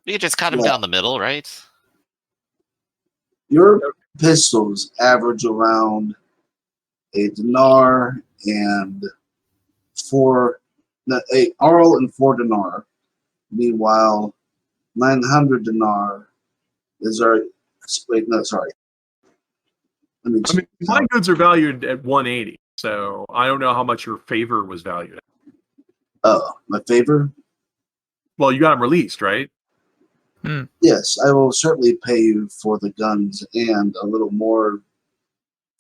You just cut him Yeah. down the middle, right? Your pistols average around a dinar and a arl and 4 dinar. Meanwhile, 900 dinar is our. Wait, no, sorry. Let me I mean, my goods are valued at 180, so I don't know how much your favor was valued at. Oh, my favor? Well, you got them released, right? Yes, I will certainly pay you for the guns and a little more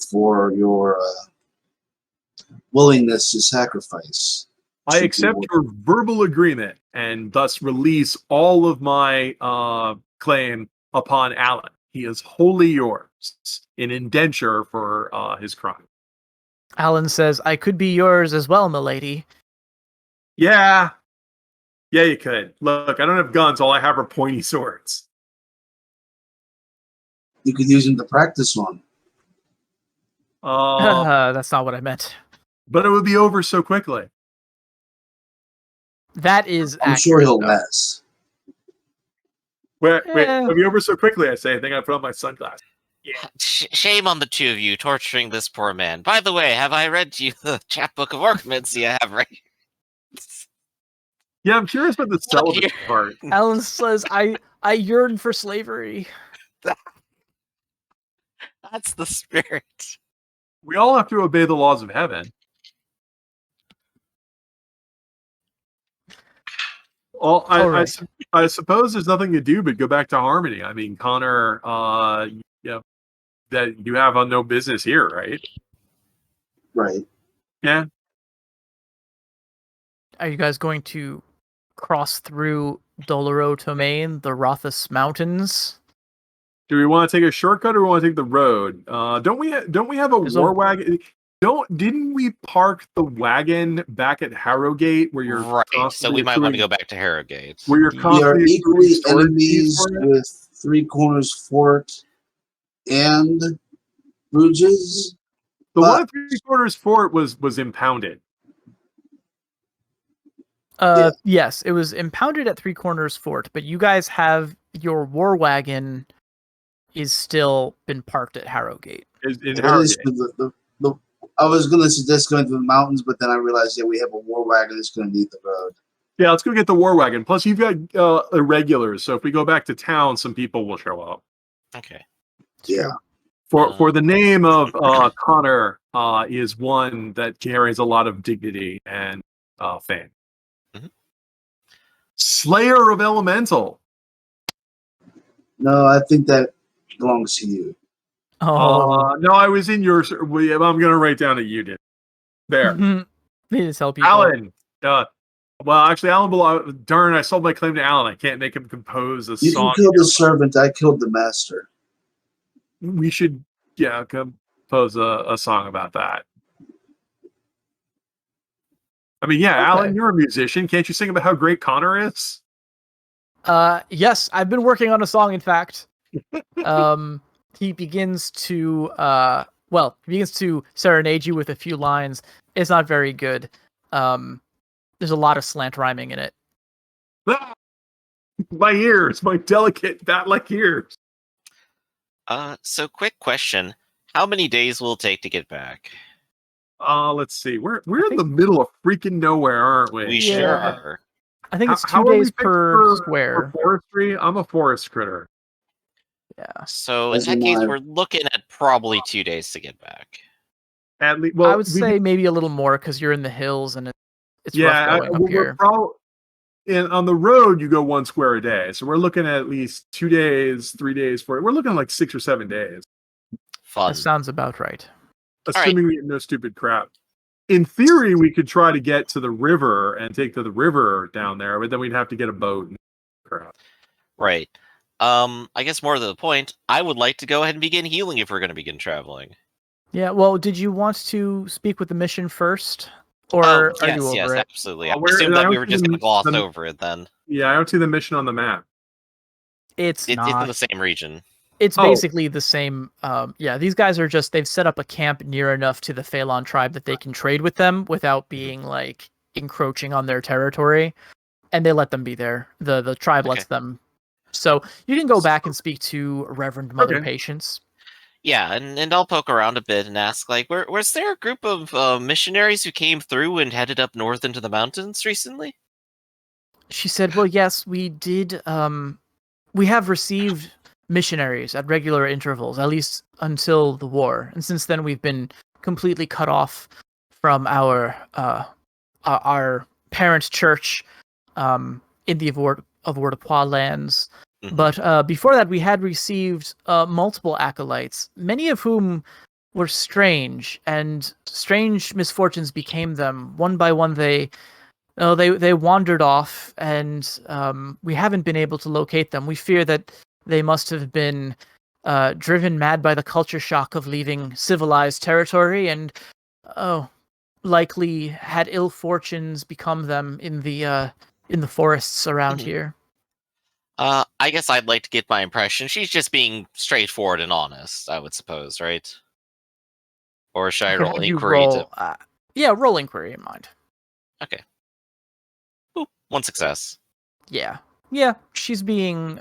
for your willingness to sacrifice. I accept your verbal agreement and thus release all of my claim upon Alan. He is wholly yours in indenture for his crime. Alan says, I could be yours as well, milady. Yeah. Yeah, you could. Look, I don't have guns. All I have are pointy swords. You could use them to practice on. That's not what I meant. But it would be over so quickly. That is I'm sure he'll last. Wait, it'll be over so quickly, I say. I think I put on my sunglasses. Yeah. Shame on the two of you torturing this poor man. By the way, have I read to you the chapbook of ornaments you have right? Yeah, I'm curious about the celibate part. Alan says, I yearn for slavery. That's the spirit. We all have to obey the laws of heaven. Well, I suppose there's nothing to do but go back to Harmony. I mean, Connor, that you have on no business here, right? Right. Yeah. Are you guys going to cross through Doloro Tomain, the Rothus Mountains? Do we want to take a shortcut or want to take the road? Don't we have a war wagon? Didn't we park the wagon back at Harrogate where you're right? So we might want to go back to Harrogate. Where you're we are equally enemies with Three Corners Fort and Bruges. The one at Three Corners Fort was impounded. Yes, it was impounded at Three Corners Fort, but you guys have your war wagon is still been parked at Harrogate. I was going to suggest going to the mountains, but then I realized we have a war wagon that's going to need the road. Yeah, let's go get the war wagon. Plus, you've got irregulars, so if we go back to town, some people will show up. Okay. Yeah. For the name of Connor is one that carries a lot of dignity and fame. Mm-hmm. Slayer of Elemental. No, I think that belongs to you. No, I was in yours. I'm going to write down that you did. There. Need to tell people. Alan. Well, actually, Alan, darn, I sold my claim to Alan. I can't make him compose a song. You killed the servant. I killed the master. We should, compose a song about that. I mean, yeah, okay. Alan, you're a musician. Can't you sing about how great Connor is? Yes, I've been working on a song, in fact. He begins to serenade you with a few lines. It's not very good. There's a lot of slant rhyming in it. My ears, my delicate bat-like ears. So quick question. How many days will it take to get back? Let's see. We're in the middle of freaking nowhere, aren't we? We sure are. I think it's 2 days per square. For forestry? I'm a forest critter. Yeah. So in that case, we're looking at probably 2 days to get back. At least, I would say maybe a little more because you're in the hills and it's rough going up here. On the road, you go 1 square a day. So we're looking at least 2 days, 3 days for it. We're looking at like 6 or 7 days. Fun. That sounds about right. Assuming we get no stupid crap. In theory, we could try to get to the river and take to the river down there, but then we'd have to get a boat and crap. Right. I guess more to the point, I would like to go ahead and begin healing if we're going to begin traveling. Yeah, well, did you want to speak with the mission first? Or are you over it? Absolutely. I assumed that we were just going to gloss over it then. Yeah, I don't see the mission on the map. It's not. It's in the same region. It's basically the same. These guys are they've set up a camp near enough to the Phalon tribe that they can trade with them without being encroaching on their territory. And they let them be there. The tribe lets them So you can go back and speak to Reverend Mother Okay. Patience. Yeah, and I'll poke around a bit and ask, like, was there a group of missionaries who came through and headed up north into the mountains recently? She said, "Well, yes, we did. We have received missionaries at regular intervals, at least until the war, and since then we've been completely cut off from our parent church in the Avoirdupois lands. Mhm. But before that, we had received multiple acolytes, many of whom were strange, and strange misfortunes became them. One by one, they wandered off, and we haven't been able to locate them. We fear that they must have been driven mad by the culture shock of leaving civilized territory, and likely had ill fortunes become them in the forests around Mhm. here." I guess I'd like to get my impression. She's just being straightforward and honest, I would suppose, right? Or should I I could roll an have you inquiry to... roll. Roll inquiry in mind. Okay. Ooh, one success. Yeah, she's being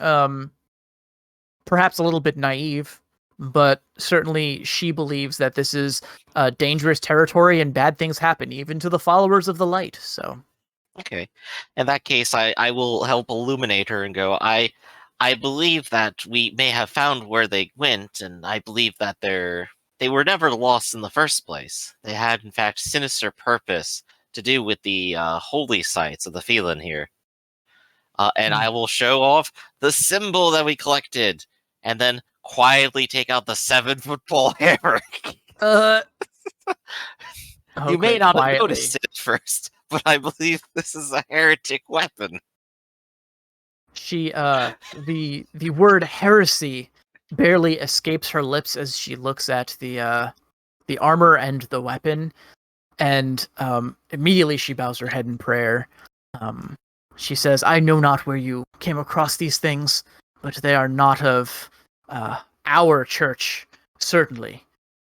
perhaps a little bit naive, but certainly she believes that this is dangerous territory and bad things happen even to the followers of the light. So Okay. In that case, I will help illuminate her and go, I believe that we may have found where they went, and I believe that they were never lost in the first place. They had, in fact, sinister purpose to do with the holy sites of the Phelan here. And I will show off the symbol that we collected, and then quietly take out the 7-foot pole hammer. You may okay, not have quietly. noticed it at first, but I believe this is a heretic weapon. She the word heresy barely escapes her lips as she looks at the armor and the weapon, and immediately she bows her head in prayer. She says, "I know not where you came across these things, but they are not of our church, certainly.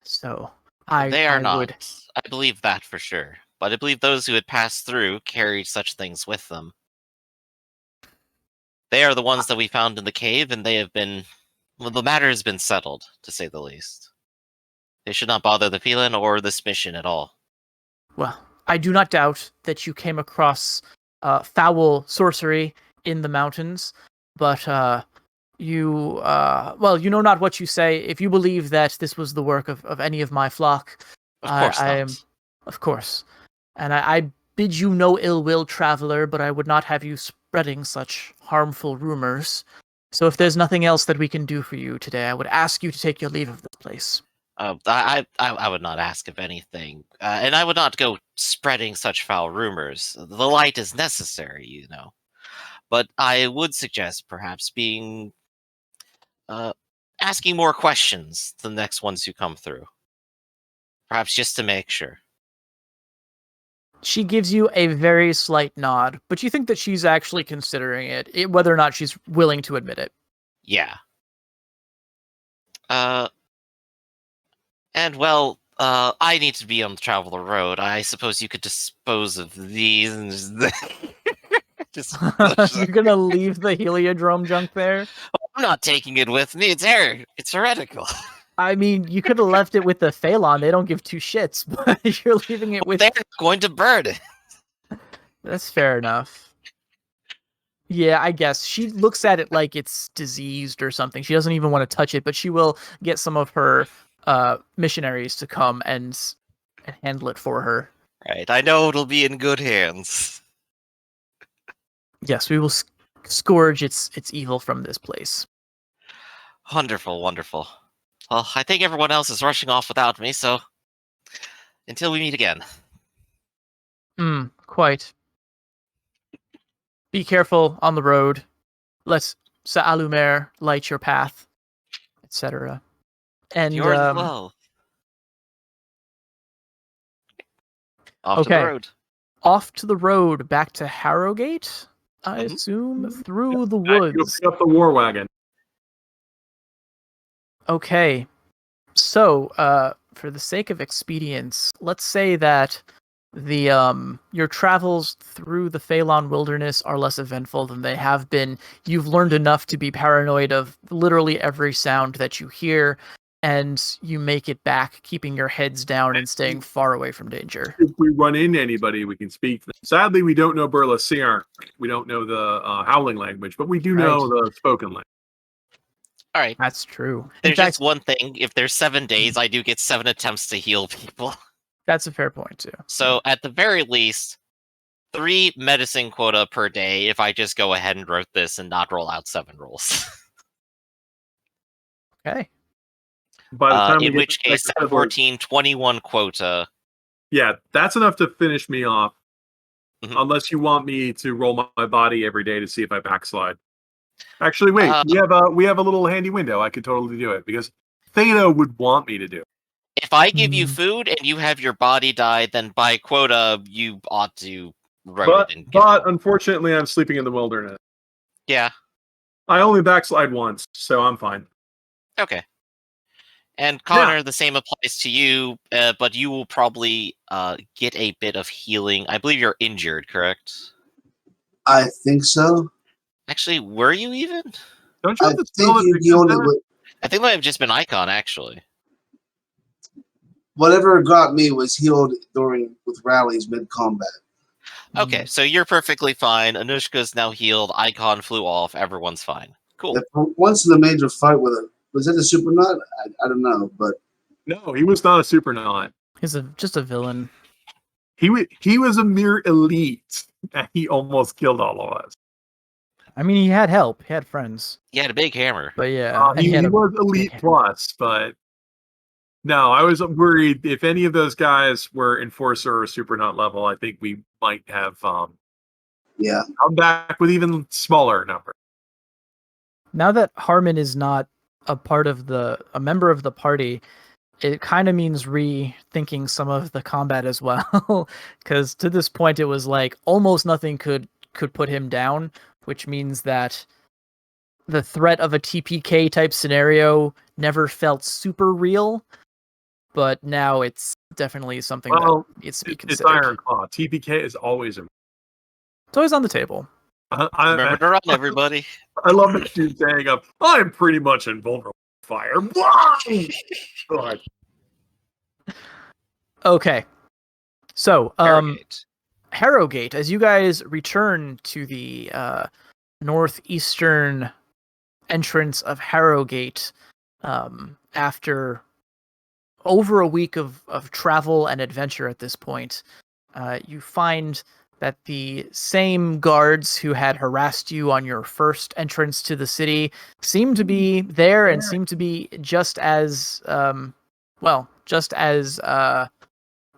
So They are I not. would." I believe that for sure. But I believe those who had passed through carried such things with them. They are the ones that we found in the cave, and they have been... Well, the matter has been settled, to say the least. They should not bother the Phelan or this mission at all. Well, I do not doubt that you came across foul sorcery in the mountains, but you know not what you say. If you believe that this was the work of any of my flock, Of course I not. am, of course, and I bid you no ill will, traveler, but I would not have you spreading such harmful rumors. So if there's nothing else that we can do for you today, I would ask you to take your leave of this place. I would not ask of anything, and I would not go spreading such foul rumors. The light is necessary, you know. But I would suggest perhaps being asking more questions to the next ones who come through. Perhaps just to make sure. She gives you a very slight nod, but you think that she's actually considering it, whether or not she's willing to admit it. Yeah. And well, I need to be on the traveler road. I suppose you could dispose of these and just... You're gonna leave the heliodrome junk there? I'm not taking it with me. It's heretical. I mean, you could have left it with the Phalon. They don't give two shits, but you're leaving it with... They're going to burn it. That's fair enough. Yeah, I guess. She looks at it like it's diseased or something. She doesn't even want to touch it, but she will get some of her missionaries to come and handle it for her. Right, I know it'll be in good hands. Yes, we will scourge its evil from this place. Wonderful, wonderful. Well, I think everyone else is rushing off without me, so until we meet again. Quite. Be careful on the road. Let Sa'alumer light your path, etc. And Yours as well. Off to the okay. road. Off to the road, back to Harrowgate, I Mhm. assume, through the Back to woods. pick up the war wagon. Okay. So, for the sake of expedience, let's say that your travels through the Phalon wilderness are less eventful than they have been. You've learned enough to be paranoid of literally every sound that you hear, and you make it back, keeping your heads down and staying far away from danger. If we run into anybody, we can speak. Sadly, we don't know Burlesian. We don't know the howling language, but we do know the spoken language. All right. That's true. There's just one thing. If there's 7 days, I do get 7 attempts to heal people. That's a fair point, too. So at the very least, 3 medicine quota per day if I just go ahead and wrote this and not roll out 7 rolls. Okay. By the time in which case, 14, 21 quota. Yeah, that's enough to finish me off. Mhm. Unless you want me to roll my body every day to see if I backslide. Actually, wait. We have a little handy window. I could totally do it because Theta would want me to do it. If I give you food and you have your body die, then by quota you ought to wrote it. But unfortunately, I'm sleeping in the wilderness. Yeah. I only backslide once, so I'm fine. Okay. And Connor, the same applies to you, but you will probably get a bit of healing. I believe you're injured, correct? I think so. Actually, were you even? Don't you I have to think spell you it? healed it with I think that might have just been Icon, actually. whatever got me was healed with rallies mid combat. Okay, so you're perfectly fine. Anushka's now healed. Icon flew off. Everyone's fine. Cool. Once in the major fight with it, was it a super nut? I don't know, but No, he was not a super nut. He's just a villain. He was a mere elite, and he almost killed all of us. I mean, he had help. He had friends. He had a big hammer. But yeah, and he had a was elite big plus, but no, I was worried if any of those guys were enforcer or super nut level. I think we might have come back with even smaller number. Now that Harmon is not a member of the party, it kind of means rethinking some of the combat as well. Because to this point, it was like almost nothing could put him down, which means that the threat of a TPK type scenario never felt super real. But now it's definitely something that needs to be considered. It's Ironclaw. TPK is always it's always on the table. Remember to run, everybody. I love that you're saying, I'm pretty much invulnerable to fire. God. Okay. So, Harrogate. Harrogate, as you guys return to the northeastern entrance of Harrogate, after over a week of travel and adventure at this point, you find that the same guards who had harassed you on your first entrance to the city seem to be there and seem to be just as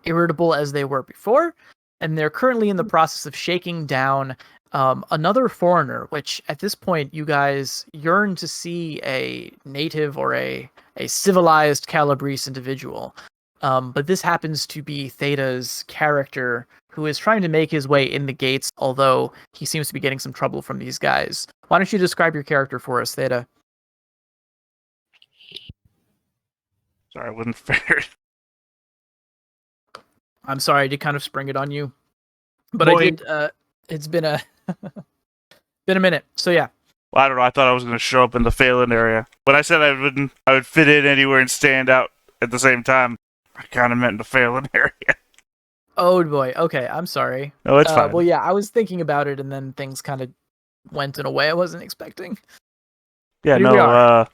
irritable as they were before. And they're currently in the process of shaking down another foreigner, which at this point you guys yearn to see a native or a civilized Calabrese individual. But this happens to be Theta's character, who is trying to make his way in the gates, although he seems to be getting some trouble from these guys. Why don't you describe your character for us, Theta? Sorry, I wasn't fair. I'm sorry, I did kind of spring it on you. But I did, it's been a minute, so yeah. Well, I don't know, I thought I was going to show up in the Phelan area. When I said I would fit in anywhere and stand out at the same time, I kind of meant the Phelan area. Oh boy, okay, I'm sorry. No, it's fine. Well, yeah, I was thinking about it, and then things kind of went in a way I wasn't expecting. Yeah, Here we are.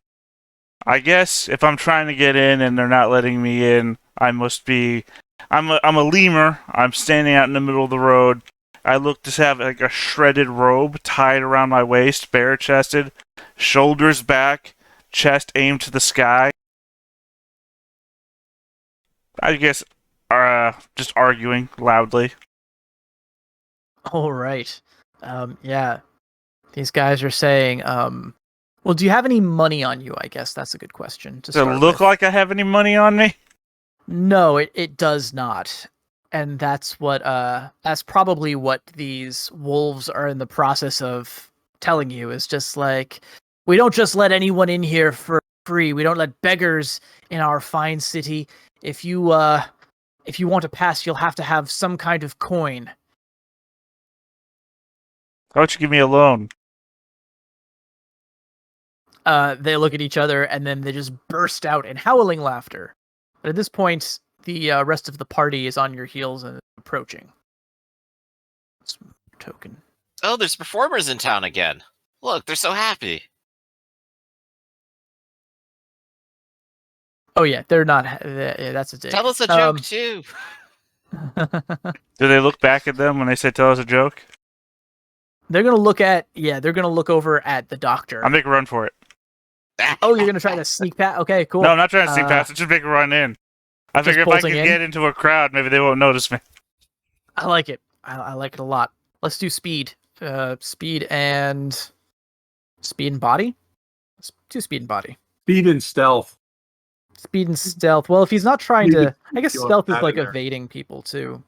I guess if I'm trying to get in and they're not letting me in, I'm a lemur. I'm standing out in the middle of the road. I look to have like a shredded robe tied around my waist, bare-chested, shoulders back, chest aimed to the sky. I guess just arguing loudly. All right. Yeah. These guys are saying, well, do you have any money on you? I guess that's a good question to Does it start look with. like I have any money on me? No, it does not. And that's probably what these wolves are in the process of telling you, is just like, we don't just let anyone in here for free. We don't let beggars in our fine city. If you if you want to pass, you'll have to have some kind of coin. How about you give me a loan? They look at each other and then they just burst out in howling laughter. But at this point, the rest of the party is on your heels and approaching. Token. Oh, there's performers in town again. Look, they're so happy. Oh yeah, they're not. Yeah, that's a dig. Tell us a joke too. Do they look back at them when they say tell us a joke? They're gonna look at. Yeah, they're gonna look over at the doctor. I'll make a run for it. Oh, you're gonna try to sneak past? Okay, cool. No, I'm not trying to sneak past it. Just make a run in. I figure if I can get into a crowd, maybe they won't notice me. I like it. I like it a lot. Let's do speed. Speed and body. Let's do speed and body. Speed and stealth. Speed and stealth. Well, if he's not trying to, I guess You'll stealth is have like it there. evading people too.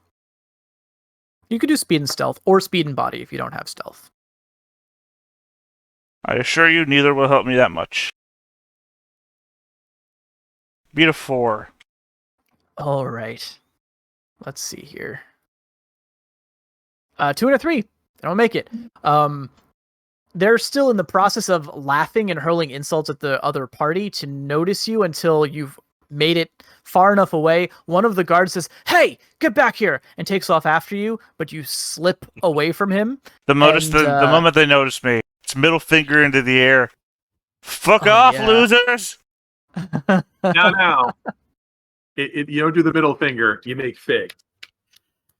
You could do speed and stealth, or speed and body if you don't have stealth. I assure you, neither will help me that much. Beat a 4. All right. Let's see here. 2 and a 3. They don't make it. They're still in the process of laughing and hurling insults at the other party to notice you until you've made it far enough away. One of the guards says, "Hey, get back here," and takes off after you, but you slip away from him. The moment they notice me, it's middle finger into the air. Fuck off, yeah. losers! Now. You don't do the middle finger. You make fig.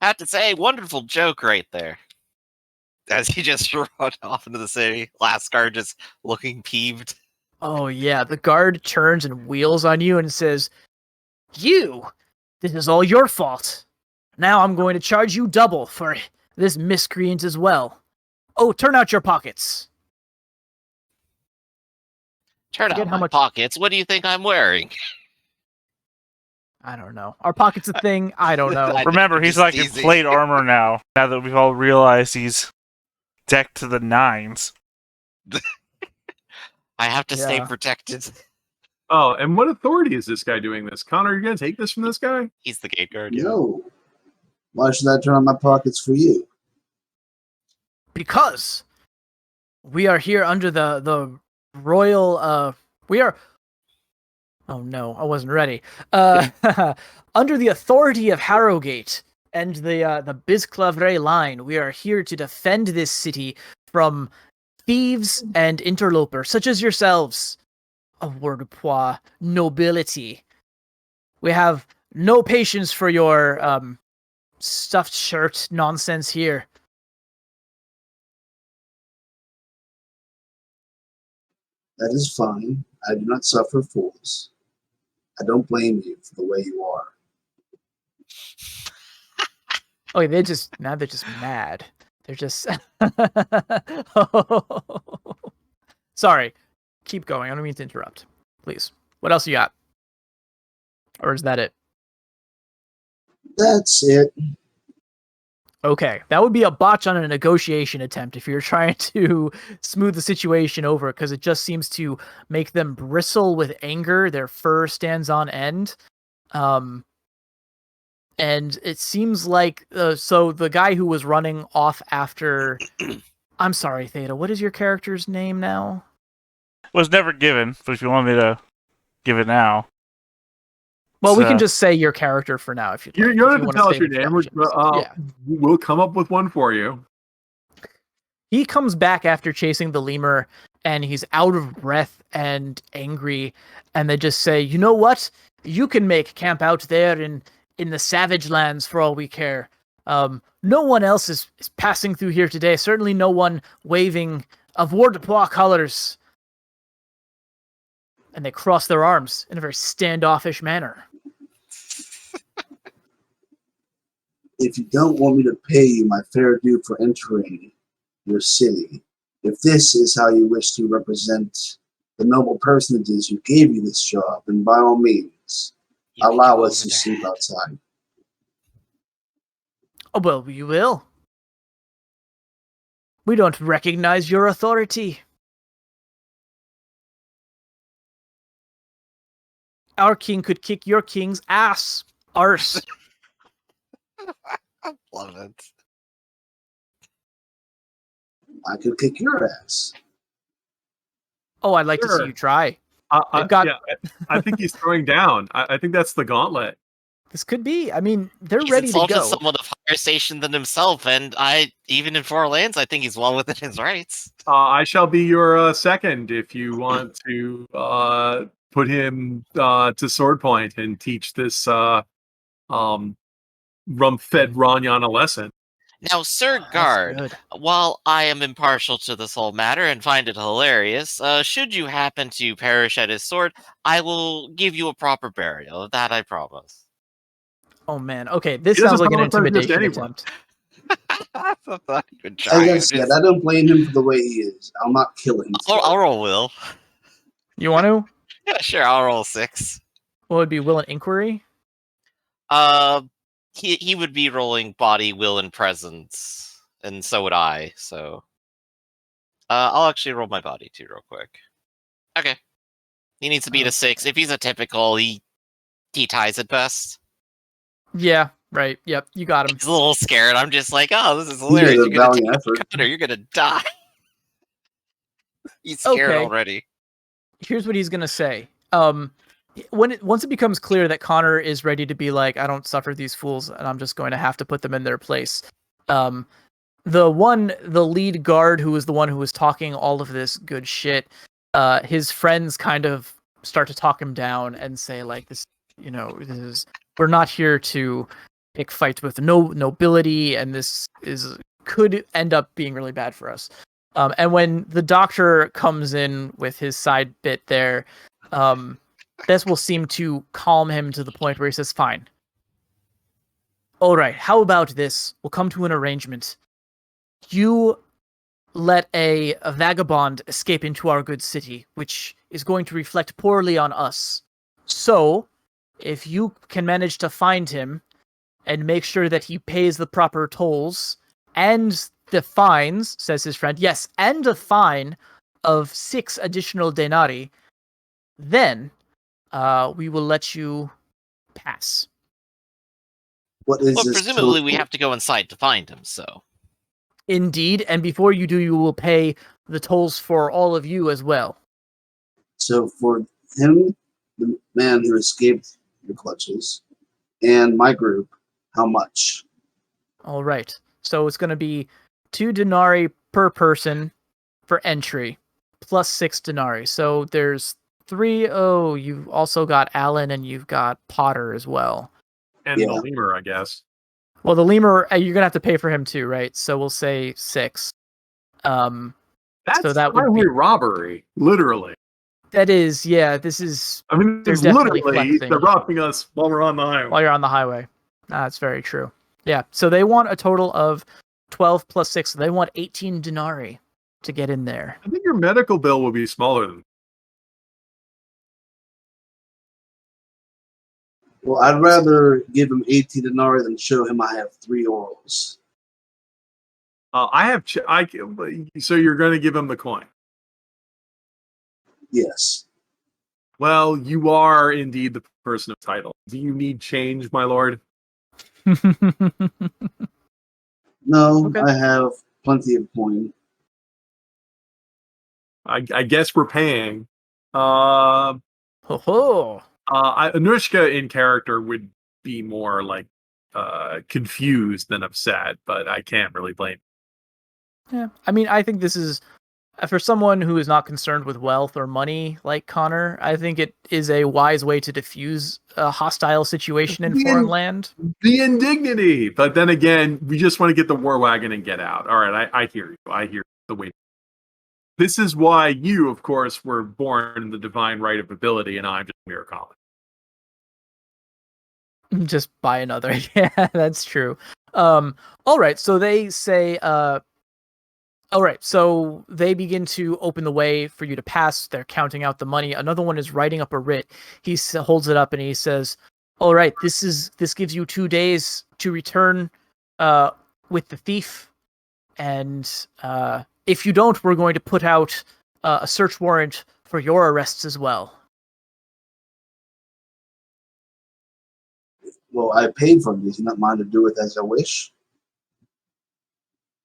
I have to say, wonderful joke right there. As he just run off into the city, last guard just looking peeved. Oh yeah, the guard turns and wheels on you and says, "You! This is all your fault. Now I'm going to charge you double for this miscreant as well. Oh, turn out your pockets." Turn out my pockets. What do you think I'm wearing? I don't know. Are pockets a thing? I don't know. Remember, he's like in plate armor now that we've all realized he's decked to the nines. I have to stay protected. Oh, and what authority is this guy doing this? Connor, are you going to take this from this guy? He's the gate guard. No. Why should I turn on my pockets for you? Because we are here under the royal we are oh no, I wasn't ready. Under the authority of Harrowgate and the Bisclavre line, we are here to defend this city from thieves and interlopers such as yourselves. A word of pois, nobility. We have no patience for your stuffed shirt nonsense here. That is fine. I do not suffer fools. I don't blame you for the way you are. Oh, they're just mad. They're just Sorry. Keep going. I don't mean to interrupt. Please. What else you got? Or is that it? That's it. Okay. That would be a botch on a negotiation attempt if you're trying to smooth the situation over, because it just seems to make them bristle with anger. Their fur stands on end. And it seems like so the guy who was running off after I'm sorry, Theta, what is your character's name now? Was never given, but if you want me to give it now. Well, we can just say your character for now if you'd like. You don't have to wanna tell us save your name. instructions. We'll come up with one for you. He comes back after chasing the lemur, and he's out of breath and angry, and they just say, "You know what? You can make camp out there in the Savage Lands for all we care. No one else is passing through here today. Certainly no one waving avoirdupois colors." And they cross their arms in a very standoffish manner. If you don't want me to pay you my fair due for entering your city, if this is how you wish to represent the noble personages who gave you this job, then by all means, allow us to sleep outside. Oh, well, we will. We don't recognize your authority. Our king could kick your king's ass. Arse. Love it. I could kick your ass. Oh, I'd like to see Sure. you try. They've got- Yeah, I think he's throwing down. I think that's the gauntlet. This could be. I mean, they're He's ready to insulted go. someone of higher station than himself, and even in foreign lands, I think he's well within his rights. I shall be your second if you want to put him to sword point and teach this rum-fed Ranyan a lesson. Now, Sir That's Guard, good. while I am impartial to this whole matter and find it hilarious, should you happen to perish at his sword, I will give you a proper burial. That I promise. Oh man. Okay, this He doesn't sounds like an promise just intimidation anyone. attempt. Not even As trying. I said, I don't blame him for the way he is. I'll not kill him. I'll roll will. You want to? Yeah, sure. I'll roll 6. What would be will and inquiry? He would be rolling body, will, and presence, and so would I. So, I'll actually roll my body too, real quick. Okay. He needs to beat a 6. If he's a typical, he ties it best. Yeah. Right. Yep. You got him. He's a little scared. I'm just like, oh, this is He hilarious. did a You're gonna valiant take effort. a counter. You're gonna die. He's scared Okay. already. Here's what he's gonna say. Once it becomes clear that Connor is ready to be like, I don't suffer these fools, and I'm just going to have to put them in their place. The lead guard who was the one who was talking all of this good shit, his friends kind of start to talk him down and say like, this is we're not here to pick fights with nobility, and this could end up being really bad for us. And when the doctor comes in with his side bit there, this will seem to calm him to the point where he says, fine. All right, how about this? We'll come to an arrangement. You let a vagabond escape into our good city, which is going to reflect poorly on us. So, if you can manage to find him and make sure that he pays the proper tolls and the fines, says his friend, yes, and a fine of 6 additional denarii, then we will let you pass. What is Well, this? presumably we total? have to go inside to find him, so. Indeed, and before you do, you will pay the tolls for all of you as well. So for him, the man who escaped your clutches, and my group, how much? All right. So it's going to be 2 denarii per person for entry, plus 6 denarii. So there's 3. Oh, you've also got Alan and you've got Potter as well. And Yeah. the lemur, I guess. Well, the lemur, you're going to have to pay for him too, right? So we'll say 6. That's So that would highway be- robbery, literally. That is, yeah, this is I mean, They're it's definitely literally flexing. they're robbing us while we're on the highway. while you're on the highway. That's very true. Yeah, so they want a total of 12 plus 6. So they want 18 denarii to get in there. I think your medical bill will be smaller than. Well, I'd rather give him 18 denarii than show him I have 3 orals. I have. So you're going to give him the coin. Yes. Well, you are indeed the person of title. Do you need change, my lord? No, Okay. I have plenty of coin. I guess we're paying. Ho ho. Anushka in character would be more like confused than upset, but I can't really blame. Yeah, I mean, I think this is for someone who is not concerned with wealth or money like Connor. I think it is a wise way to diffuse a hostile situation in foreign land. The indignity, but then again, we just want to get the war wagon and get out. All right, I hear you. I hear the way. This is why you, of course, were born in the divine right of ability, and I'm just mere common. Just buy another. Yeah, that's true. All right, so they say. All right, so they begin to open the way for you to pass. They're counting out the money. Another one is writing up a writ. He holds it up and he says, "All right, this gives you 2 days to return with the thief, and if you don't, we're going to put out a search warrant for your arrests as well." Well, I paid for these. Not mine to do with as I wish.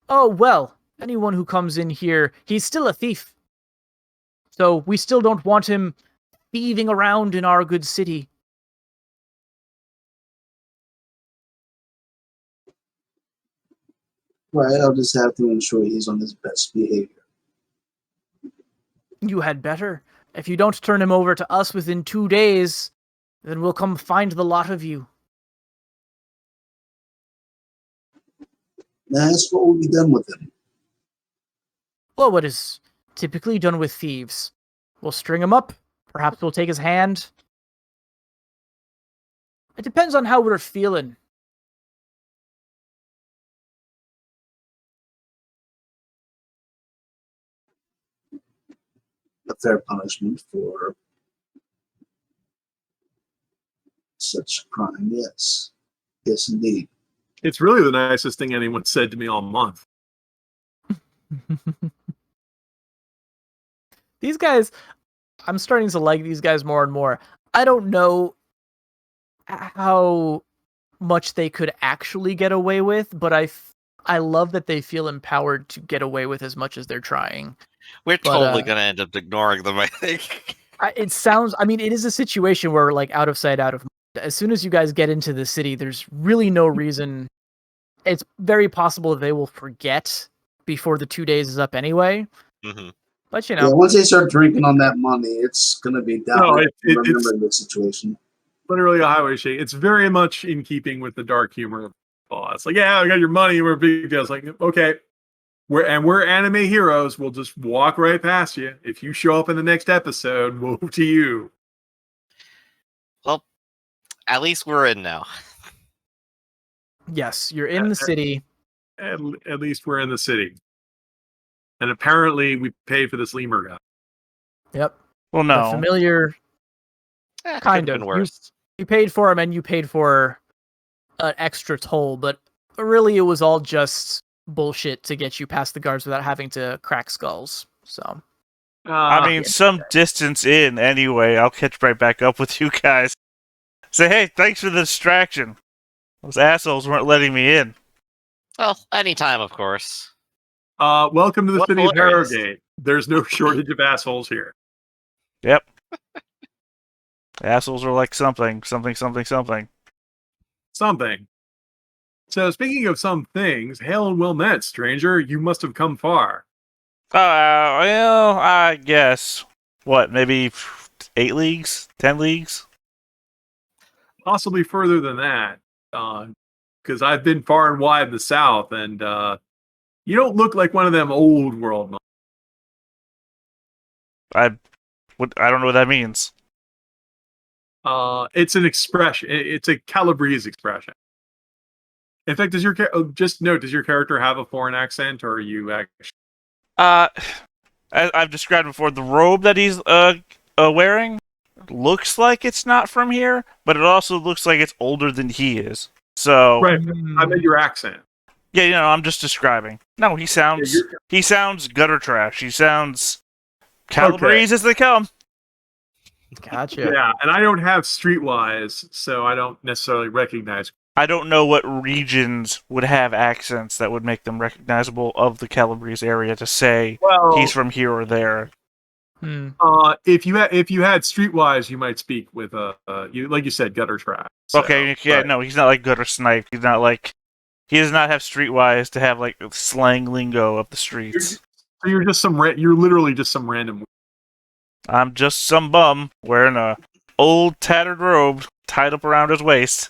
Oh, well, anyone who comes in here, he's still a thief. So we still don't want him thieving around in our good city. Right, I'll just have to ensure he's on his best behavior. You had better. If you don't turn him over to us within 2 days, then we'll come find the lot of you. That's what will be done with him. Well, what is typically done with thieves? We'll string him up. Perhaps we'll take his hand. It depends on how we're feeling. A fair punishment for such crime, yes. Yes, indeed. It's really the nicest thing anyone said to me all month. These guys, I'm starting to like these guys more and more. I don't know how much they could actually get away with, but I love that they feel empowered to get away with as much as they're trying. We're But, totally going to end up ignoring them, I think. It sounds, I mean, it is a situation where, like, out of sight, out of mind. As soon as you guys get into the city, there's really no reason. It's very possible that they will forget before the 2 days is up anyway. Mm-hmm. But, you know. Yeah, once they start drinking on that money, it's going to be down. No, Remember the situation. Literally a highway shake. It's very much in keeping with the dark humor of boss. Like, yeah, I got your money. We're big deals. Like, okay, we're anime heroes. We'll just walk right past you. If you show up in the next episode, we'll move to you. Well, at least we're in now. Yes, you're in the city. At least we're in the city. And apparently we paid for this lemur guy. Yep. Well, A no. familiar, kind Could've of. been worse. You paid for him and you paid for an extra toll, but really it was all just bullshit to get you past the guards without having to crack skulls. So, I mean, some distance in anyway. I'll catch right back up with you guys. Say, hey, thanks for the distraction. Those assholes weren't letting me in. Well, anytime, of course. welcome to the What's city of hilarious? Harrogate. There's no shortage of assholes here. Yep. Assholes are like something. Something. So speaking of some things, hail and well met, stranger. You must have come far. Well, I guess. What, maybe 8 leagues? 10 leagues? Possibly further than that. Because I've been far and wide in the south, and you don't look like one of them old world monks. I don't know what that means. It's an expression. It's a Calabrese expression. In fact, does your character have a foreign accent, or are you actually? As I've described before, the robe that he's wearing looks like it's not from here, but it also looks like it's older than he is. So Right, I meant your accent. yeah, I'm just describing. No, he sounds gutter trash. He sounds Calabrese as they come. gotcha. Yeah, and I don't have Streetwise, so I don't necessarily recognize. I don't know what regions would have accents that would make them recognizable of the Calabrese area to say Well, he's from here or there. If you had Streetwise, you might speak with you like you said, gutter trash. So, Okay, yeah, but- no, he's not like gutter snipe. He's not like he does not have streetwise to have like slang lingo of the streets. You're just you're literally just some random. I'm just some bum wearing a old tattered robe tied up around his waist.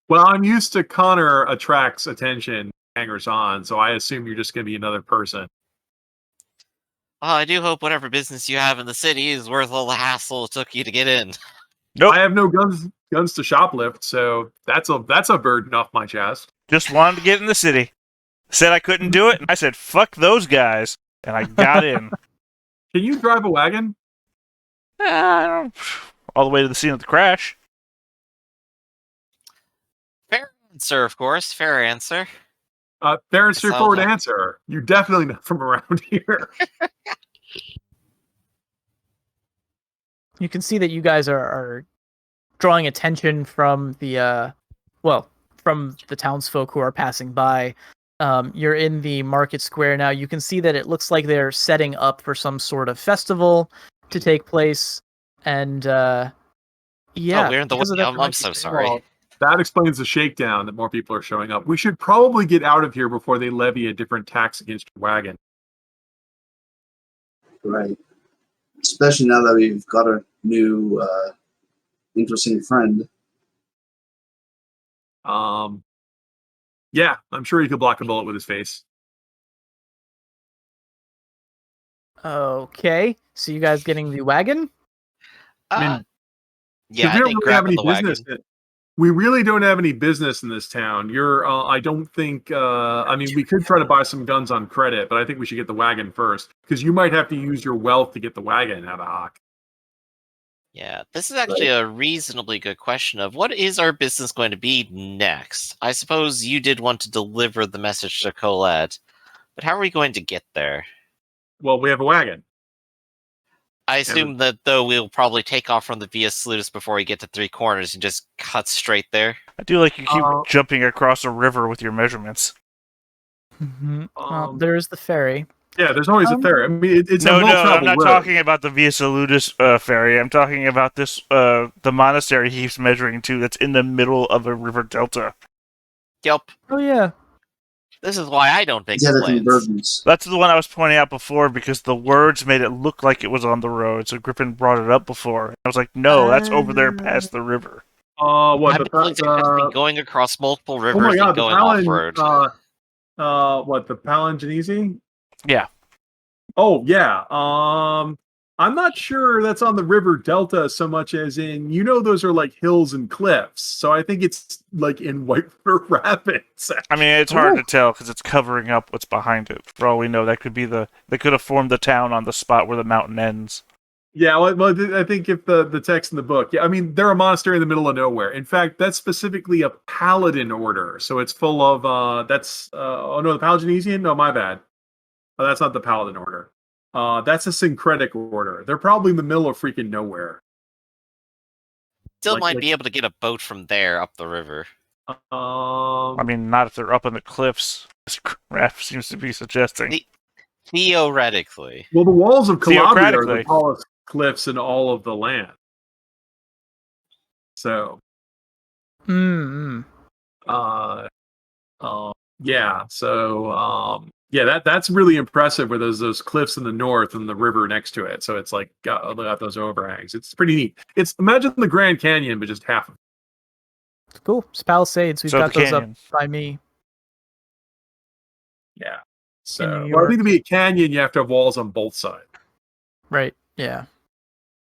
Well, I'm used to Connor attracts attention, hangers on, so I assume you're just going to be another person. Well, I do hope whatever business you have in the city is worth all the hassle it took you to get in. Nope, I have no guns to shoplift, so that's a burden off my chest. just wanted to get in the city. Said I couldn't do it, and I said, fuck those guys. And I got in. Can you drive a wagon? All the way to the scene of the crash. Fair answer, of course. Fair answer. Fair and straightforward like- answer. You're definitely not from around here. You can see that you guys are drawing attention from the from the townsfolk who are passing by. You're in the market square now. You can see that it looks like they're setting up for some sort of festival to take place, and Oh, we're in the way. because of that, there I'm might be so things. sorry. Well, that explains the shakedown that more people are showing up. We should probably get out of here before they levy a different tax against your wagon. Right. Especially now that we've got a new interesting friend. Yeah, I'm sure he could block a bullet with his face. Okay, so you guys getting the wagon? I mean, Yeah, we I don't think really have grabbing any the business. wagon. We really don't have any business in this town. I don't think. I mean, we could try to buy some guns on credit, but I think we should get the wagon first because you might have to use your wealth to get the wagon out of hock. Yeah, this is actually a reasonably good question of what is our business going to be next? I suppose you did want to deliver the message to Colette, but how are we going to get there? Well, we have a wagon. I assume that, though, we'll probably take off from the Via Salutis before we get to Three Corners and just cut straight there. I do like you keep jumping across a river with your measurements. Well, there's the ferry. Yeah, there's always a ferry. I mean, it's No, a well-traveled I'm not road. talking about the Via Salutis ferry. I'm talking about this the monastery he's measuring to that's in the middle of a river delta. Yep. Oh yeah. This is why I don't make Yeah, the plans. convergence. That's the one I was pointing out before because the words made it look like it was on the road. So Griffin brought it up before. I was like, no, that's over there past the river. What I've been suggesting going across multiple rivers oh my God, and going off-road. What the Palingenese? Yeah. Oh yeah. I'm not sure that's on the river delta so much as in those are like hills and cliffs. So I think it's like in Whitewater Rapids. I mean, it's hard to tell because it's covering up what's behind it. For all we know, that could be they could have formed the town on the spot where the mountain ends. Yeah, well, I think if the text in the book, I mean, they're a monastery in the middle of nowhere. In fact, that's specifically a paladin order, so it's full of the Palingenesian. No, my bad. Oh, that's not the paladin order. That's a syncretic order. They're probably in the middle of freaking nowhere. Still might be able to get a boat from there up the river. I mean, not if they're up in the cliffs. This graph seems to be suggesting. Theoretically. Well, the walls of Calabria are the Theocratically. tallest cliffs in all of the land. So. Yeah. So. Yeah, that's really impressive. Where there's those cliffs in the north and the river next to it. So it's like got those overhangs. It's pretty neat. It's imagine the Grand Canyon, but just half of it. It's cool. It's Palisades. We've got those up by me. Yeah. So, I think to be a canyon, you have to have walls on both sides. Right. Yeah.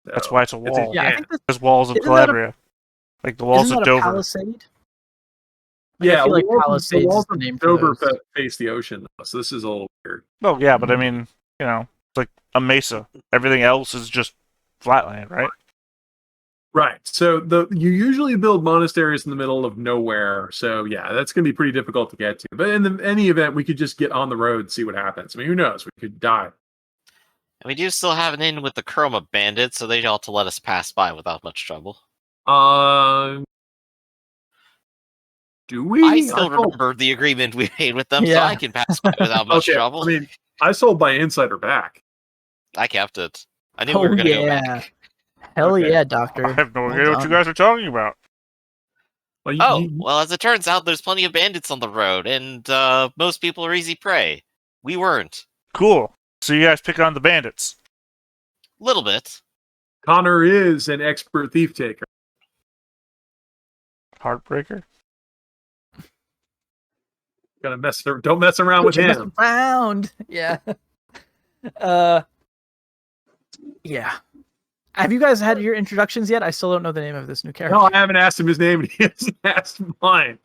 So, that's why it's a wall. Yeah, I think there's walls of Calabria, like the walls of Dover. Palisade? Yeah, I feel like Palisades is the name for Dover those. face the ocean, so this is a little weird. Oh yeah, but I mean, it's like a mesa. Everything else is just flatland, right? Right. So you usually build monasteries in the middle of nowhere. So yeah, that's going to be pretty difficult to get to. But in any event, we could just get on the road and see what happens. I mean, who knows? We could die. And we do still have an inn with the Chroma bandits, so they ought to let us pass by without much trouble. Do we? I still remember the agreement we made with them, so I can pass by without much trouble. I mean, I sold my insider back. I kept it. I knew we were going to go back. Hell yeah, Doctor. I have no idea what you guys are talking about. Well, as it turns out, there's plenty of bandits on the road, and most people are easy prey. We weren't. Cool. So you guys pick on the bandits. Little bit. Connor is an expert thief taker. Heartbreaker? Don't mess around with him. Yeah. Yeah. Have you guys had your introductions yet? I still don't know the name of this new character. No, I haven't asked him his name, and he hasn't asked mine.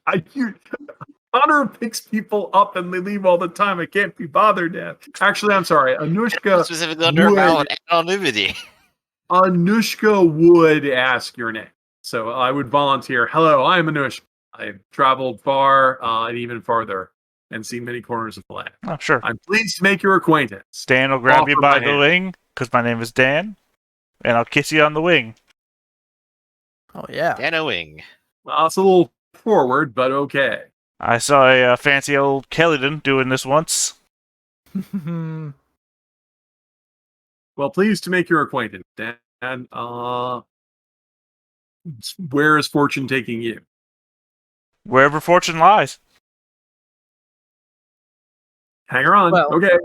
Connor picks people up and they leave all the time. I can't be bothered now. Actually, I'm sorry. Anushka specifically under anonymity. Anushka would ask your name. So I would volunteer. Hello, I'm Anushka. I've traveled far and even farther and seen many corners of the land. Oh, sure. I'm pleased to make your acquaintance. Dan will grab you by the wing, because my name is Dan, and I'll kiss you on the wing. Oh yeah. Danoing. Well, it's a little forward, but okay. I saw a fancy old Kellydon doing this once. Well, pleased to make your acquaintance, Dan. Where is fortune taking you? Wherever fortune lies. Hang on. Well, Okay.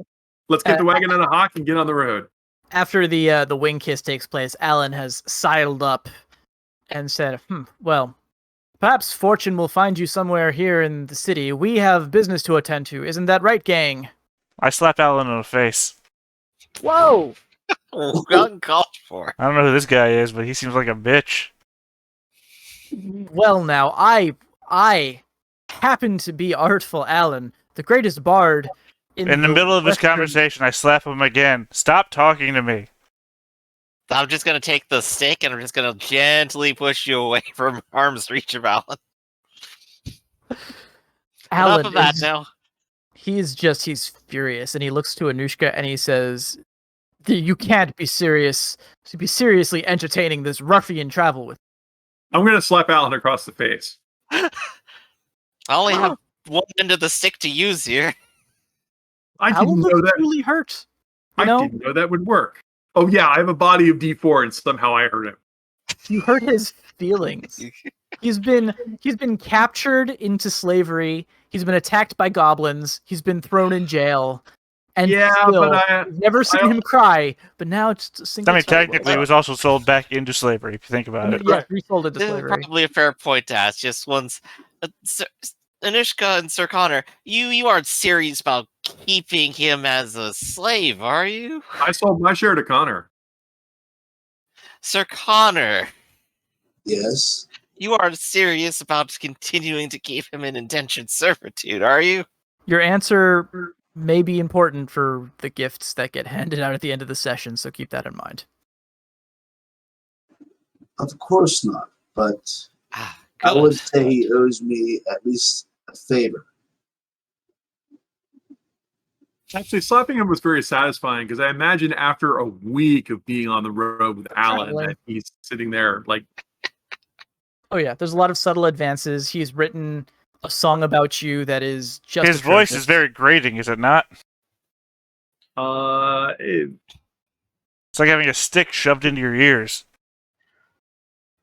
Let's get uh, the wagon on a hock and get on the road. After the wing kiss takes place, Alan has sidled up and said, well, perhaps fortune will find you somewhere here in the city. We have business to attend to. Isn't that right, gang? I slap Alan in the face. Whoa! Uncalled for. I don't know who this guy is, but he seems like a bitch. Well, now, I happen to be Artful Alan, the greatest bard In the middle of this conversation, I slap him again. Stop talking to me. I'm just gonna take the stick and I'm just gonna gently push you away from arm's reach of Alan. Alan Enough of that is- now. He's furious, and he looks to Anushka and he says, "You can't be serious. To be seriously entertaining this ruffian travel with." I'm going to slap Alan across the face. I only have one end of the stick to use here. I Alan didn't know looks that. truly hurt. I You know, didn't know that would work. Oh yeah, I have a body of D4, and somehow I hurt him. you hurt his feelings. He's been captured into slavery. He's been attacked by goblins. He's been thrown in jail. And Yeah, still, but you've never seen him cry. But now it's just a single. I mean, side technically, look. he was also sold back into slavery, if you think about it. Yes, resold into This is slavery. probably a fair point to ask. Just once, Anushka and Sir Connor, you aren't serious about keeping him as a slave, are you? I sold my share to Connor. Sir Connor, Yes. you aren't serious about continuing to keep him in indentured servitude, are you? Your answer may be important for the gifts that get handed out at the end of the session, so keep that in mind. Of course not. But Ah, I would good. say he owes me at least a favor. Actually, slapping him was very satisfying because I imagine after a week of being on the road with Alan, Traveling. that he's sitting there like, Oh yeah, there's a lot of subtle advances. He's written a song about you that is just His voice atrocious. is very grating, is it not? it, It's like having a stick shoved into your ears.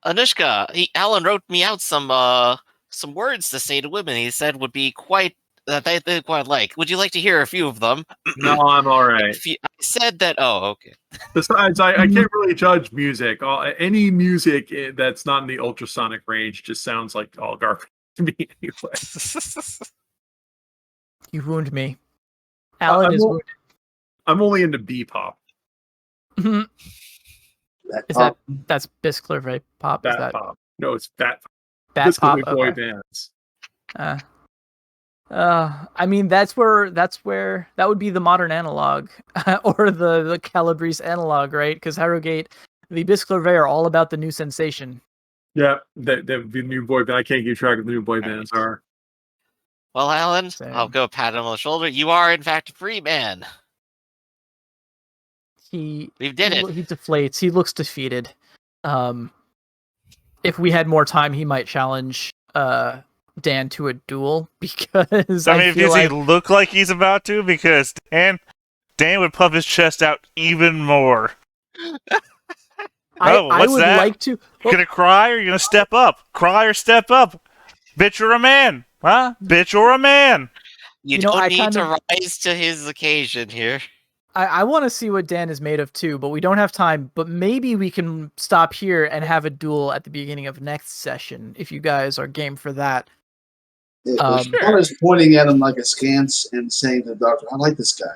Anushka, Alan wrote me out some words to say to women. He said would be quite that they quite like. Would you like to hear a few of them? no, I'm all right. I said that. Oh, okay. Besides, I can't really judge music. Any music that's not in the ultrasonic range just sounds like all garbage to me anyway. You wound me. Alan I'm is al- wounded. I'm only into B-pop. Mhm. That Is that pop- that's Biscler, right? Pop is Bat that pop. No, it's bat. Bat This Pop? is boy Okay. bands. I mean that's where that would be the modern analog or the Calabrese analog, right? Because Harrogate, the Biscler are all about the new sensation. Yeah, the new boy band. I can't keep track of the new boy bands are. Well, Alan, Same. I'll go pat him on the shoulder. You are in fact a free man. We did it. He deflates. He looks defeated. If we had more time, he might challenge Dan to a duel because I mean, feel does he like look like he's about to? Because Dan would puff his chest out even more. I what's would that? like to. You gonna cry or you gonna step up? Cry or step up? Bitch or a man? Huh? Bitch or a man? You know, don't I need kind to of- rise to his occasion here. I want to see what Dan is made of too, but we don't have time. But maybe we can stop here and have a duel at the beginning of next session if you guys are game for that. Connor's pointing at him like askance and saying to the doctor, I like this guy.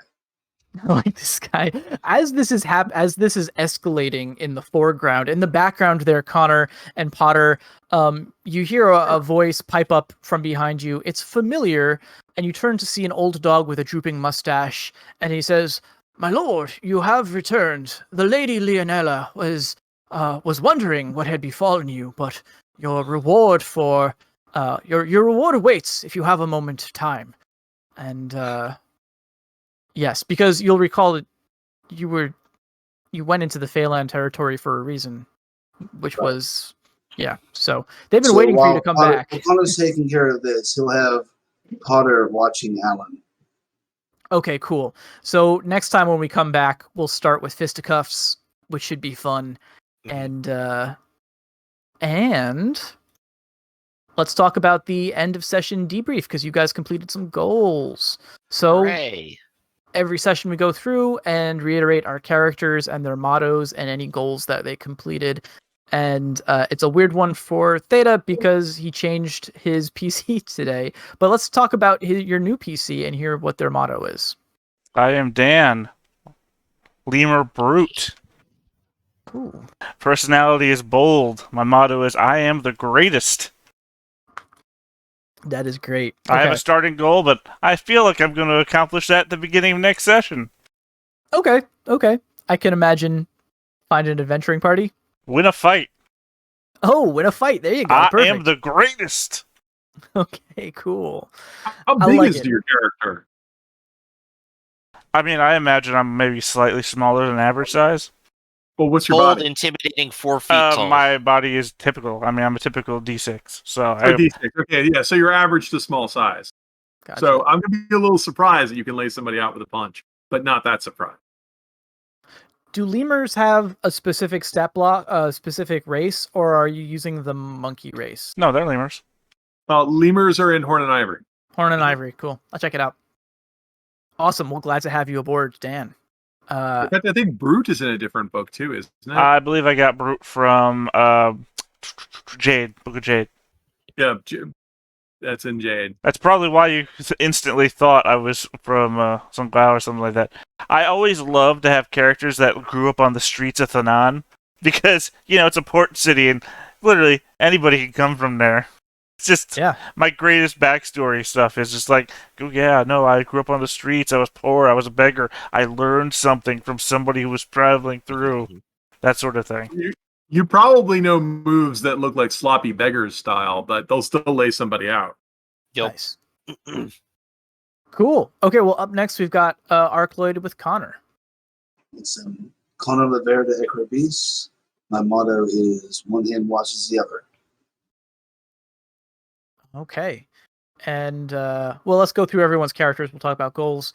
I like this guy. As this is escalating in the foreground, in the background there, Connor and Potter, you hear a voice pipe up from behind you. It's familiar, and you turn to see an old dog with a drooping mustache, and he says, "My lord, you have returned. The Lady Leonella was wondering what had befallen you, but your reward for your reward awaits if you have a moment of time." And yes, because you'll recall that you went into the Phelan territory for a reason, which Right. was Yeah. So they've been So waiting for you while to come Potter, back. while Potter's taking care of this, he'll have Potter watching Alan. Okay, cool. So next time when we come back, we'll start with fisticuffs, which should be fun. Mhm. And let's talk about the end of session debrief because you guys completed some goals. So Hooray. every session we go through and reiterate our characters and their mottos and any goals that they completed. And it's a weird one for Theta because he changed his PC today. But let's talk about your new PC and hear what their motto is. I am Dan. Lemur Brute. Cool. Personality is bold. My motto is I am the greatest. That is great. I have a starting goal, but I feel like I'm going to accomplish that at the beginning of next session. Okay. I can imagine find an adventuring party. Win a fight. Oh, win a fight. There you go. I Perfect. am the greatest. Okay, cool. How I big like is it. your character? I mean, I imagine I'm maybe slightly smaller than average size. Well, what's your Bold, body? intimidating, 4 feet tall. My body is typical. I mean, I'm a typical D6. So Oh, D6. Okay, yeah. So you're average to small size. Gotcha. So I'm going to be a little surprised that you can lay somebody out with a punch, but not that surprised. Do lemurs have a specific stat block, a specific race, or are you using the monkey race? No, they're lemurs. Lemurs are in Horn and Ivory. Horn and Ivory. Cool. I'll check it out. Awesome. Well, glad to have you aboard, Dan. In fact, I think Brute is in a different book too, isn't it? I believe I got Brute from Jade, Book of Jade. Yeah, that's in Jade. That's probably why you instantly thought I was from some guy or something like that. I always love to have characters that grew up on the streets of Thanan because, it's a port city and literally anybody can come from there. It's just my greatest backstory stuff is just like, oh yeah, no, I grew up on the streets, I was poor, I was a beggar, I learned something from somebody who was traveling through, that sort of thing. You probably know moves that look like sloppy beggars style, but they'll still lay somebody out. Yep. Nice. Cool. Okay, well, up next we've got Arcloid with Connor. It's Connor Lever de Equibis. My motto is one hand washes the other. Okay. And, well, let's go through everyone's characters. We'll talk about goals.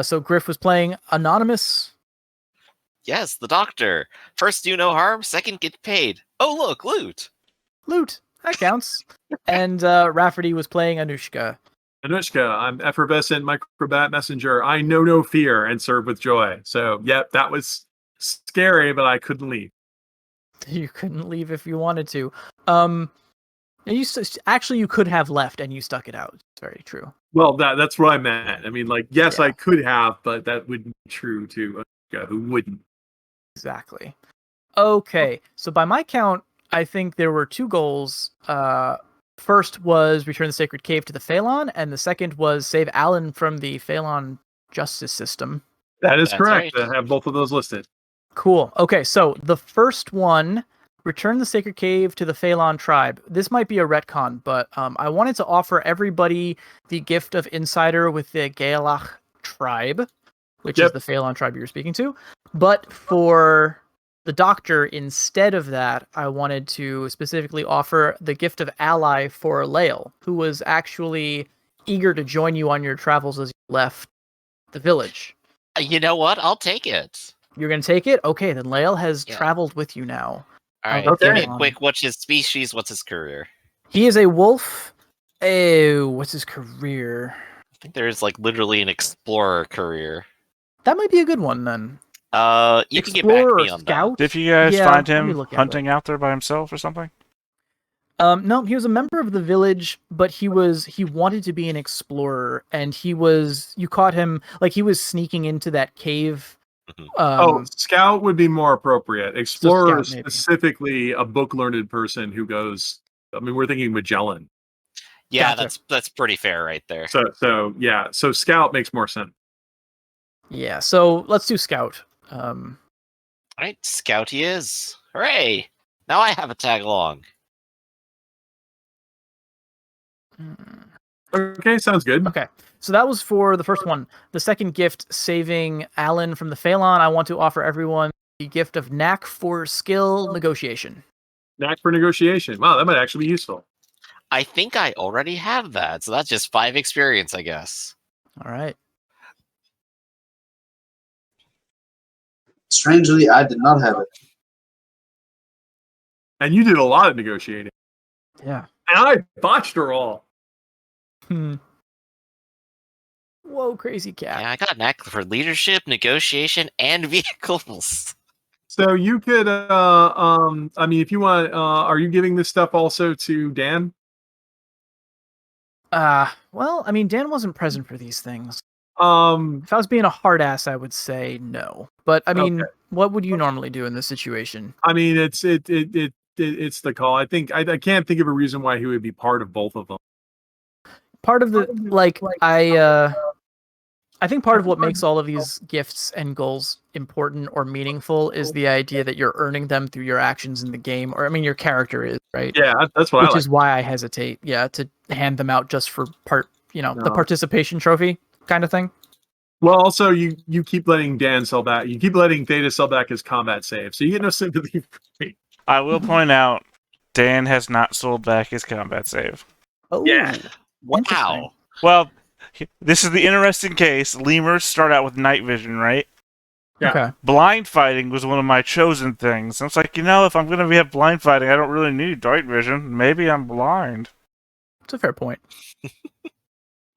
So Griff was playing Anonymous. Yes, the doctor. First, do no harm. Second, get paid. Oh, look, loot. Loot. That counts. And Rafferty was playing Anushka. Anushka, I'm effervescent microbat messenger. I know no fear and serve with joy. So, yep, that was scary, but I couldn't leave. You couldn't leave if you wanted to. You could have left and you stuck it out. It's very true. Well, that's what I meant. I mean, yes, I could have, but that wouldn't be true to Anushka, who wouldn't. Exactly. Okay, so by my count, I think there were 2 goals. First was return the sacred cave to the Phalon, and the second was save Alan from the Phalon justice system. That is That's correct. right. I have both of those listed. Cool. Okay, so the first one, return the sacred cave to the Phalon tribe. This might be a retcon, but I wanted to offer everybody the gift of insider with the Gaelach tribe, which is the Phalon tribe you're speaking to. But for the doctor, instead of that, I wanted to specifically offer the gift of ally for Lael, who was actually eager to join you on your travels as you left the village. You know what? I'll take it. You're going to take it? Okay, then Lael has traveled with you now. All right, Okay. give me a quick, what's his species, what's his career? He is a wolf. Oh, what's his career? I think there's literally an explorer career. That might be a good one then. You can get back to Explorer me or on scout? Did you guys Yeah, find let me him look at hunting out there by himself or something? No, he was a member of the village, but he wanted to be an explorer, and you caught him, he was sneaking into that cave. Scout would be more appropriate. Explorer is Scout, maybe. specifically a book-learned person who goes, we're thinking Magellan. Yeah, Gotcha. that's pretty fair right there. So Scout makes more sense. Yeah, so let's do scout. All right, scout he is. Hooray! Now I have a tag along. Okay, sounds good. Okay, so that was for the first one. The second gift, saving Alan from the Phalon, I want to offer everyone the gift of knack for skill negotiation. Knack for negotiation. Wow, that might actually be useful. I think I already have that, so that's just 5 experience, I guess. All right. Strangely, I did not have it. And you did a lot of negotiating. Yeah. And I botched her all. Whoa, crazy cat. Yeah, I got knack for leadership, negotiation, and vehicles. So you could, I mean, if you want, are you giving this stuff also to Dan? Well, I mean, Dan wasn't present for these things. Um, If I was being a hard ass, I would say no. But I mean, Okay. what would you normally do in this situation? I mean, it's the call. I think I can't think of a reason why he would be part of both of them. Part of the I think part of what makes all of these gifts and goals important or meaningful is the idea that you're earning them through your actions in the game, or I mean, your character is, right? Yeah, that's what Which I like. is why I hesitate, to hand them out just for the No. participation trophy kind of thing. Well, also you keep letting Dan sell back. You keep letting Theta sell back his combat save, so you get no sympathy for me. I will point out, Dan has not sold back his combat save. Oh, Yeah. Wow. Well, this is the interesting case. Lemurs start out with night vision, right? Yeah. Okay. Blind fighting was one of my chosen things. I was like, if I'm going to have blind fighting, I don't really need night vision. Maybe I'm blind. It's a fair point.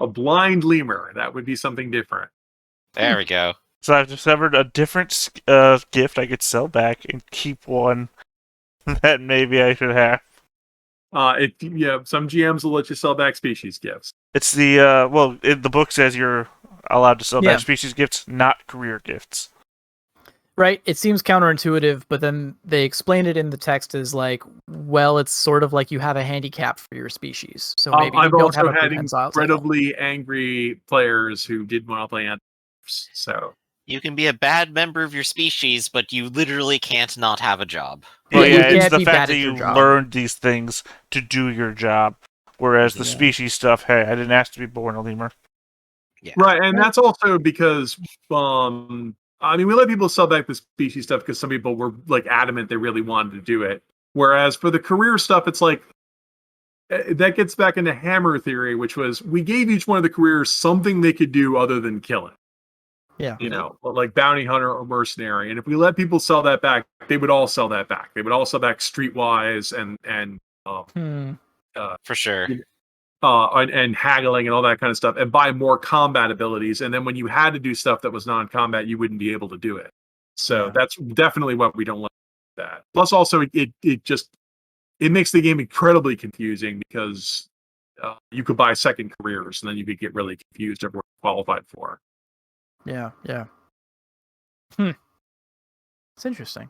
A blind lemur, that would be something different. There we go. So I've discovered a different gift I could sell back and keep one that maybe I should have. Some GMs will let you sell back species gifts. It's the the book says you're allowed to sell Yeah. back species gifts, not career gifts. Right. It seems counterintuitive, but then they explain it in the text as like, well, it's sort of like you have a handicap for your species. So maybe you I've don't also have a had prehensile tail. incredibly angry players who didn't want to play antlers. So You can be a bad member of your species, but you literally can't not have a job. Well, you yeah, it's can't the be fact bad that at your you job. learned these things to do your job. Whereas the Yeah. species stuff, hey, I didn't ask to be born a lemur. Yeah. right, and that's also because I mean, we let people sell back the species stuff because some people were like adamant they really wanted to do it. Whereas for the career stuff, it's like that gets back into hammer theory, which was we gave each one of the careers something they could do other than killing. Yeah. Like bounty hunter or mercenary. And if we let people sell that back, they would all sell that back. They would all sell back streetwise and For sure. and haggling and all that kind of stuff, and buy more combat abilities. And then when you had to do stuff that was non-combat, you wouldn't be able to do it. So Yeah. that's definitely what we don't like. That plus also it makes the game incredibly confusing because you could buy second careers and then you could get really confused of what you're qualified for. Yeah. It's interesting.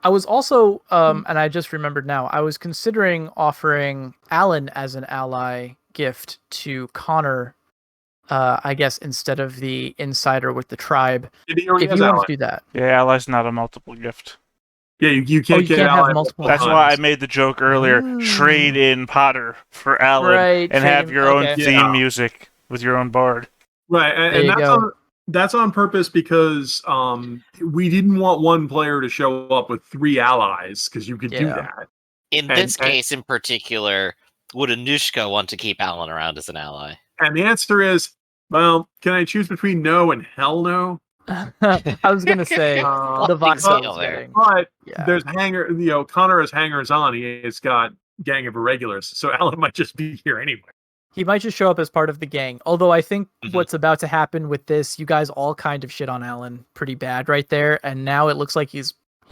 I was also, and I just remembered now, I was considering offering Alan as an ally gift to Connor, I guess, instead of the insider with the tribe. He already If has you want ally. to do that. Yeah, ally's not a multiple gift. Yeah, you can't you get can't have ally multiple That's times. why I made the joke earlier. Trade in Potter for Alan Right, and trade have in- your own okay. theme Yeah. music with your own bard. Right, There and you go. that's on purpose because we didn't want one player to show up with 3 allies because you could do Yeah. that. In And- this case in particular, would Anushka want to keep Alan around as an ally? And the answer is, well, can I choose between no and hell no? I was gonna say Uh, the vibe I scale was there. getting. But Yeah. there's Connor has hangers on. He's got gang of irregulars, so Alan might just be here anyway. He might just show up as part of the gang. Although I think Mhm. what's about to happen with this, you guys all kind of shit on Alan pretty bad right there, and now it looks like he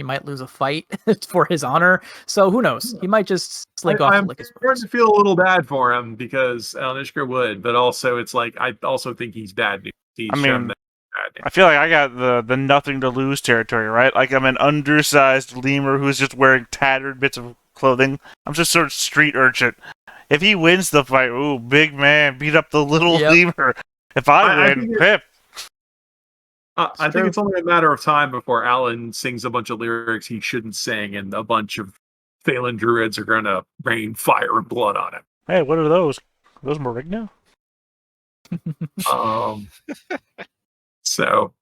might lose a fight for his honor. So who knows? He might just slink off I'm and lick his starting wounds. to feel a little bad for him because Alanishka would, but also it's like I also think he's bad news. He's I mean, shown that bad news. I feel like I got the nothing to lose territory, right? Like I'm an undersized lemur who's just wearing tattered bits of clothing. I'm just sort of street urchin. If he wins the fight, ooh, big man, beat up the little Yep. lemur. If I I win, think pip. I true. think it's only a matter of time before Alan sings a bunch of lyrics he shouldn't sing, and a bunch of Phelan druids are going to rain fire and blood on him. Hey, what are those? Are those Marigno? So,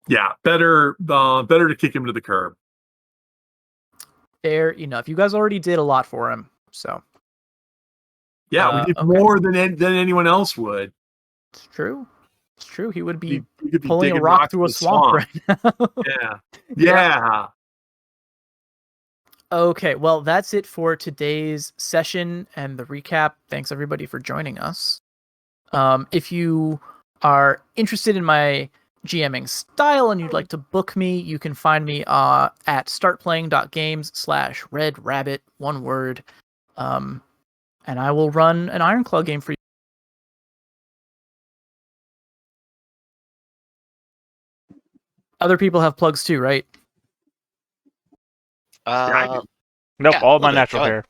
yeah, better to kick him to the curb. fair enough. You guys already did a lot for him, so Yeah, we did okay. more than anyone else would. It's true. It's true. He would be We could be pulling a digging rock rocks through in a the swamp right now. Yeah. Yeah. Okay, well, that's it for today's session and the recap. Thanks everybody for joining us. If you are interested in my GMing style and you'd like to book me, you can find me at startplaying.games/redrabbit, one word. And I will run an Ironclaw game for you. Other people have plugs too, right? Nope, Yeah, all a my little bit. natural Go ahead. hair.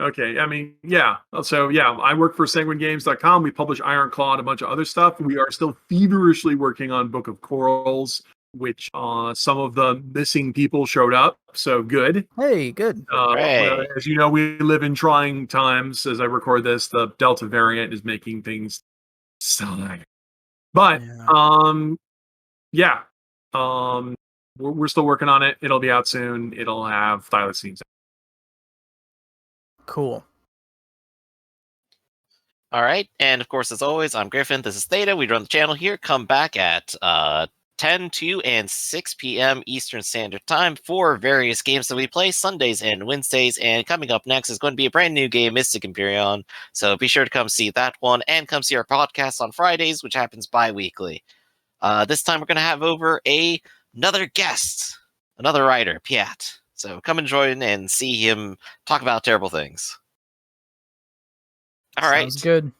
Okay, I mean, yeah. So, yeah, I work for sanguinegames.com. We publish Ironclaw and a bunch of other stuff. We are still feverishly working on Book of Corals, which some of the missing people showed up. So good. Hey, good. Hooray. As you know, we live in trying times. As I record this, the Delta variant is making things so. But Yeah. we're still working on it. It'll be out soon. It'll have thylacines. Cool. All right, and of course, as always, I'm Griffin. This is Theta. We run the channel here. Come back at 10, 2, and 6 p.m. Eastern Standard Time for various games that we play Sundays and Wednesdays. And coming up next is going to be a brand new game, Mystic Empyrean. So be sure to come see that one and come see our podcast on Fridays, which happens bi-weekly. This time we're going to have over another guest, another writer, Piat. So come and join and see him talk about terrible things. All right. Sounds good.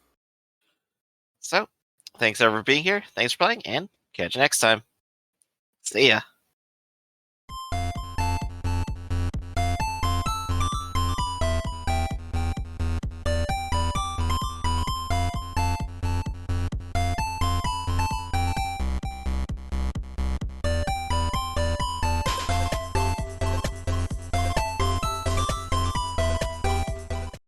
So, thanks everyone for being here. Thanks for playing, and catch you next time. See ya.